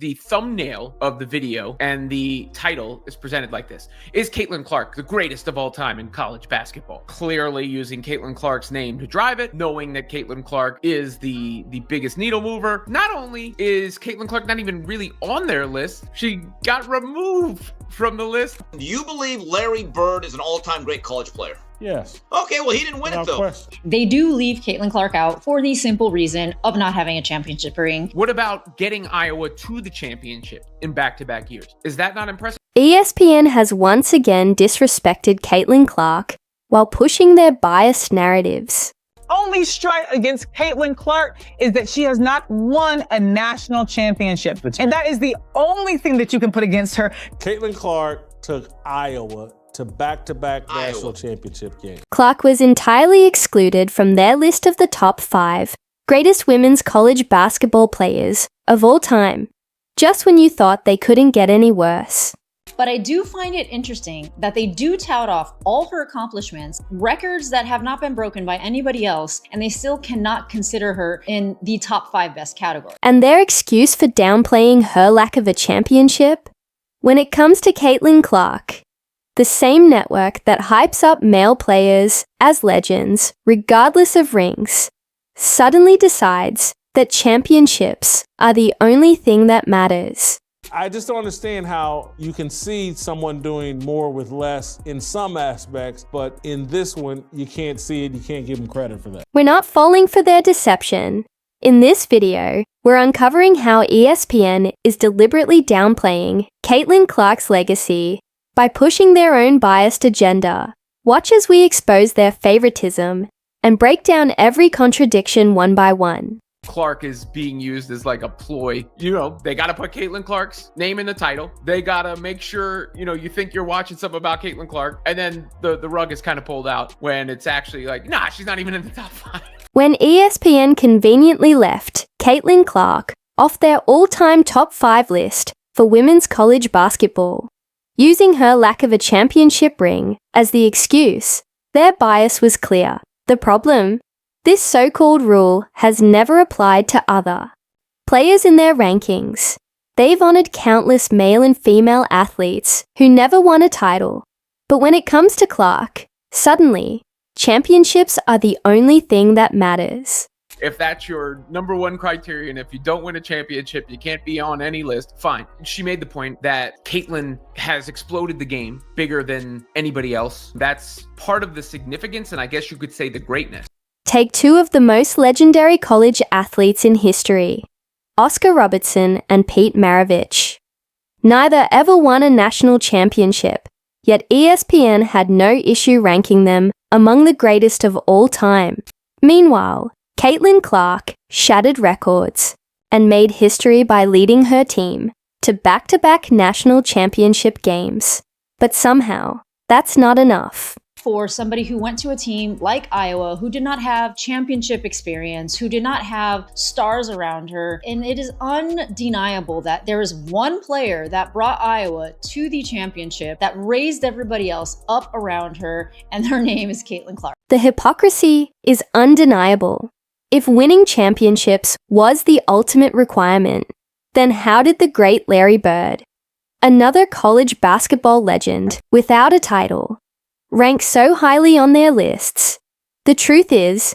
the thumbnail of the video and the title is presented like this. Is Caitlin Clark the greatest of all time in college basketball? Clearly using Caitlin Clark's name to drive it, knowing that Caitlin Clark is the biggest needle mover. Not only is Caitlin Clark not even really on their list, she got removed from the list. Do you believe Larry Bird is an all-time great college player? Yes. Okay, well, he didn't win it, though. Question. They do leave Caitlin Clark out for the simple reason of not having a championship ring. What about getting Iowa to the championship in back-to-back years? Is that not impressive? ESPN has once again disrespected Caitlin Clark while pushing their biased narratives. Only strike against Caitlin Clark is that she has not won a national championship. And that is the only thing that you can put against her. Caitlin Clark took Iowa to back-to-back national championship games. Clark was entirely excluded from their list of the top 5 greatest women's college basketball players of all time, just when you thought they couldn't get any worse. But I do find it interesting that they do tout off all her accomplishments, records that have not been broken by anybody else, and they still cannot consider her in the top 5 best category. And their excuse for downplaying her lack of a championship? When it comes to Caitlin Clark, the same network that hypes up male players as legends, regardless of rings, suddenly decides that championships are the only thing that matters. I just don't understand how you can see someone doing more with less in some aspects, but in this one, you can't see it, you can't give them credit for that. We're not falling for their deception. In this video, we're uncovering how ESPN is deliberately downplaying Caitlin Clark's legacy by pushing their own biased agenda. Watch as we expose their favoritism and break down every contradiction one by one. Clark is being used as like a ploy. You know, they got to put Caitlin Clark's name in the title. They got to make sure, you know, you think you're watching something about Caitlin Clark, and then the rug is kind of pulled out when it's actually like, nah, she's not even in the top 5. When ESPN conveniently left Caitlin Clark off their all-time top 5 list for women's college basketball, using her lack of a championship ring as the excuse, their bias was clear. The problem? This so-called rule has never applied to other players in their rankings. They've honored countless male and female athletes who never won a title. But when it comes to Clark, suddenly, championships are the only thing that matters. If that's your number one criterion, if you don't win a championship, you can't be on any list, fine. She made the point that Caitlin has exploded the game bigger than anybody else. That's part of the significance, and I guess you could say the greatness. Take 2 of the most legendary college athletes in history, Oscar Robertson and Pete Maravich. Neither ever won a national championship, yet ESPN had no issue ranking them among the greatest of all time. Meanwhile, Caitlin Clark shattered records and made history by leading her team to back-to-back national championship games. But somehow, that's not enough. For somebody who went to a team like Iowa, who did not have championship experience, who did not have stars around her, and it is undeniable that there is one player that brought Iowa to the championship that raised everybody else up around her, and their name is Caitlin Clark. The hypocrisy is undeniable. If winning championships was the ultimate requirement, then how did the great Larry Bird, another college basketball legend without a title, rank so highly on their lists? The truth is,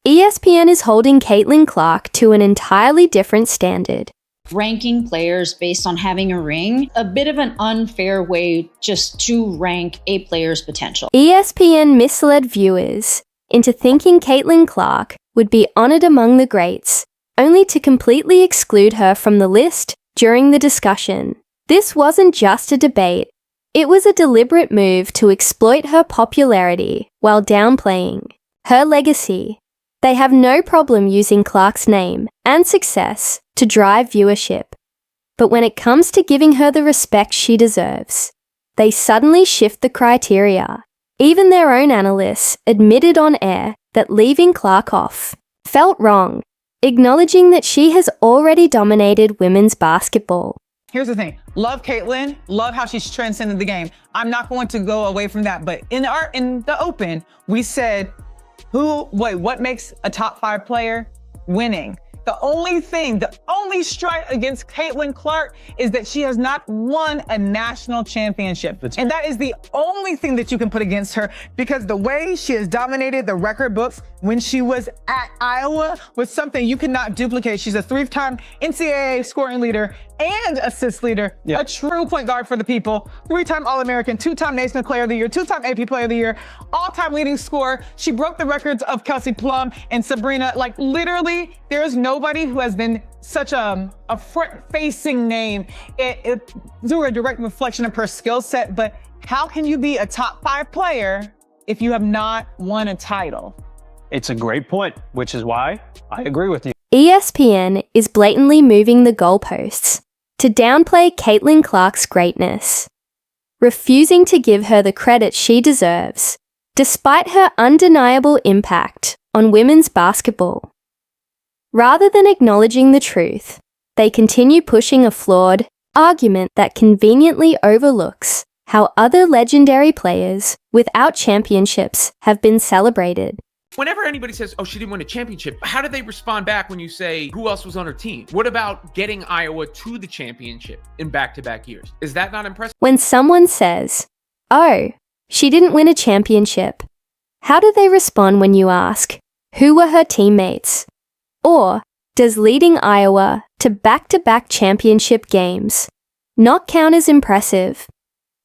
ESPN is holding Caitlin Clark to an entirely different standard. Ranking players based on having a ring, a bit of an unfair way just to rank a player's potential. ESPN misled viewers into thinking Caitlin Clark would be honored among the greats, only to completely exclude her from the list during the discussion. This wasn't just a debate. It was a deliberate move to exploit her popularity while downplaying her legacy. They have no problem using Clark's name and success to drive viewership. But when it comes to giving her the respect she deserves, they suddenly shift the criteria. Even their own analysts admitted on air that leaving Clark off felt wrong, acknowledging that she has already dominated women's basketball. Here's the thing. Love Caitlin. Love how she's transcended the game. I'm not going to go away from that. But in the open, we said, what makes a top 5 player? Winning. The only strike against Caitlin Clark is that she has not won a national championship. And that is the only thing that you can put against her, because the way she has dominated the record books when she was at Iowa was something you cannot duplicate. She's a 3-time NCAA scoring leader and assist leader, a true point guard for the people, 3-time All-American, 2-time Naismith Player of the Year, 2-time AP Player of the Year, all-time leading scorer. She broke the records of Kelsey Plum and Sabrina. Like, literally, there is nobody who has been such a front-facing name. It's a direct reflection of her skill set, but how can you be a top 5 player if you have not won a title? It's a great point, which is why I agree with you. ESPN is blatantly moving the goalposts to downplay Caitlin Clark's greatness, refusing to give her the credit she deserves, despite her undeniable impact on women's basketball. Rather than acknowledging the truth, they continue pushing a flawed argument that conveniently overlooks how other legendary players without championships have been celebrated. Whenever anybody says, oh, she didn't win a championship, how do they respond back when you say, who else was on her team? What about getting Iowa to the championship in back-to-back years? Is that not impressive? When someone says, oh, she didn't win a championship, how do they respond when you ask, who were her teammates? Or, does leading Iowa to back-to-back championship games not count as impressive?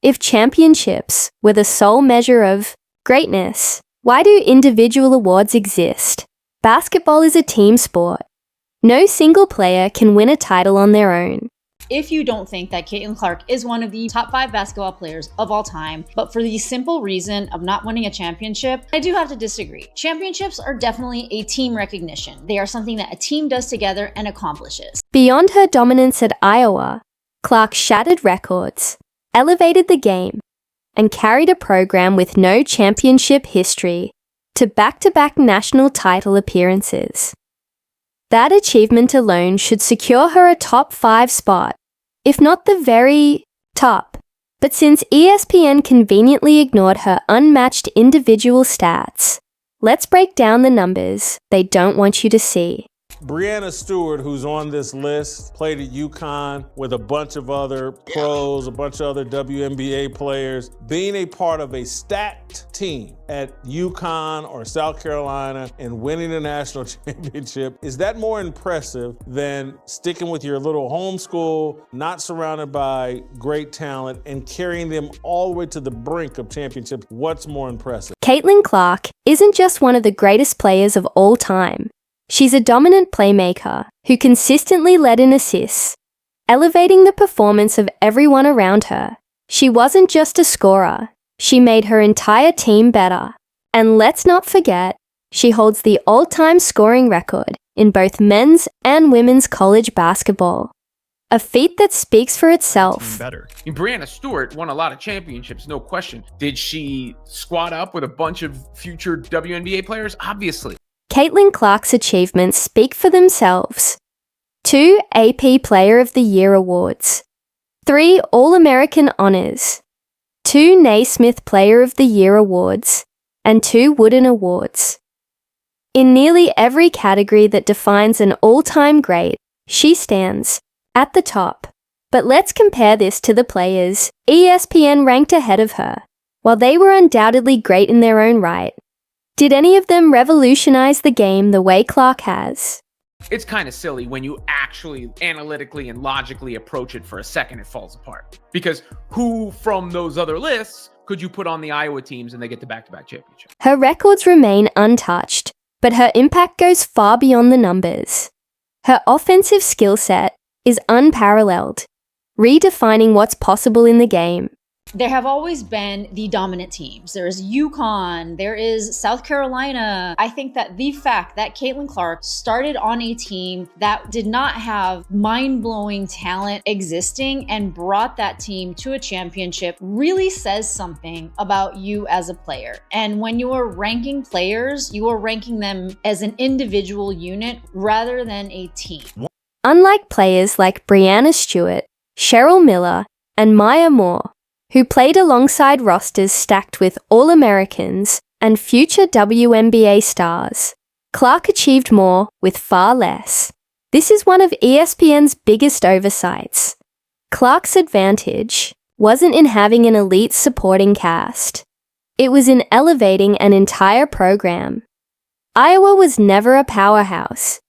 If championships were the sole measure of greatness, why do individual awards exist? Basketball is a team sport. No single player can win a title on their own. If you don't think that Caitlin Clark is one of the top 5 basketball players of all time, but for the simple reason of not winning a championship, I do have to disagree. Championships are definitely a team recognition. They are something that a team does together and accomplishes. Beyond her dominance at Iowa, Clark shattered records, elevated the game, and carried a program with no championship history to back-to-back national title appearances. That achievement alone should secure her a top 5 spot, if not the very top. But since ESPN conveniently ignored her unmatched individual stats, let's break down the numbers they don't want you to see. Breanna Stewart, who's on this list, played at UConn with a bunch of other pros, a bunch of other WNBA players. Being a part of a stacked team at UConn or South Carolina and winning a national championship, is that more impressive than sticking with your little home school, not surrounded by great talent, and carrying them all the way to the brink of championships? What's more impressive? Caitlin Clark isn't just one of the greatest players of all time. She's a dominant playmaker who consistently led in assists, elevating the performance of everyone around her. She wasn't just a scorer, she made her entire team better. And let's not forget, she holds the all-time scoring record in both men's and women's college basketball. A feat that speaks for itself. Better. Breanna Stewart won a lot of championships, no question. Did she squad up with a bunch of future WNBA players? Obviously. Caitlin Clark's achievements speak for themselves. 2 AP Player of the Year awards, 3 All-American honors, 2 Naismith Player of the Year awards, and 2 Wooden Awards. In nearly every category that defines an all-time great, she stands at the top. But let's compare this to the players ESPN ranked ahead of her. While they were undoubtedly great in their own right, did any of them revolutionize the game the way Clark has? It's kind of silly when you actually analytically and logically approach it. For a second, it falls apart. Because who from those other lists could you put on the Iowa teams and they get the back-to-back championship? Her records remain untouched, but her impact goes far beyond the numbers. Her offensive skill set is unparalleled, redefining what's possible in the game. There have always been the dominant teams. There is UConn, there is South Carolina. I think that the fact that Caitlin Clark started on a team that did not have mind-blowing talent existing and brought that team to a championship really says something about you as a player. And when you are ranking players, you are ranking them as an individual unit rather than a team. Unlike players like Breanna Stewart, Cheryl Miller, and Maya Moore, who played alongside rosters stacked with All-Americans and future WNBA stars, Clark achieved more with far less. This is one of ESPN's biggest oversights. Clark's advantage wasn't in having an elite supporting cast. It was in elevating an entire program. Iowa was never a powerhouse.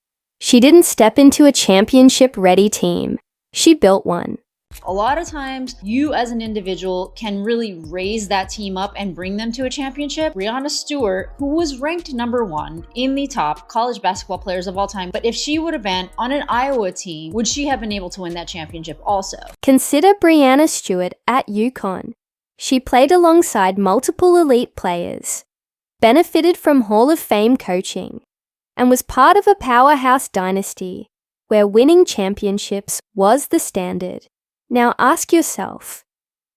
She didn't step into a championship-ready team. She built one. A lot of times, you as an individual can really raise that team up and bring them to a championship. Breanna Stewart, who was ranked #1 in the top college basketball players of all time, but if she would have been on an Iowa team, would she have been able to win that championship also? Consider Breanna Stewart at UConn. She played alongside multiple elite players, benefited from Hall of Fame coaching, and was part of a powerhouse dynasty where winning championships was the standard. Now ask yourself,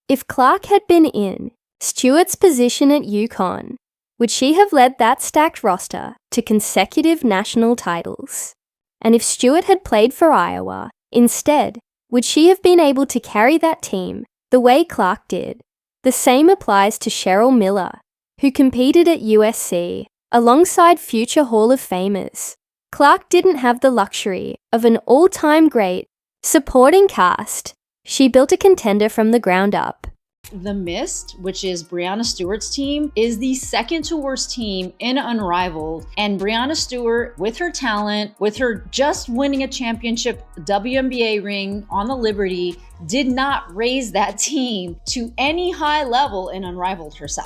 if Clark had been in Stewart's position at UConn, would she have led that stacked roster to consecutive national titles? And if Stewart had played for Iowa instead, would she have been able to carry that team the way Clark did? The same applies to Cheryl Miller, who competed at USC alongside future Hall of Famers. Clark didn't have the luxury of an all-time great supporting cast. She built a contender from the ground up. The Mist, which is Breanna Stewart's team, is the second to worst team in Unrivaled. And Breanna Stewart, with her talent, with her just winning a championship WNBA ring on the Liberty, did not raise that team to any high level in Unrivaled herself.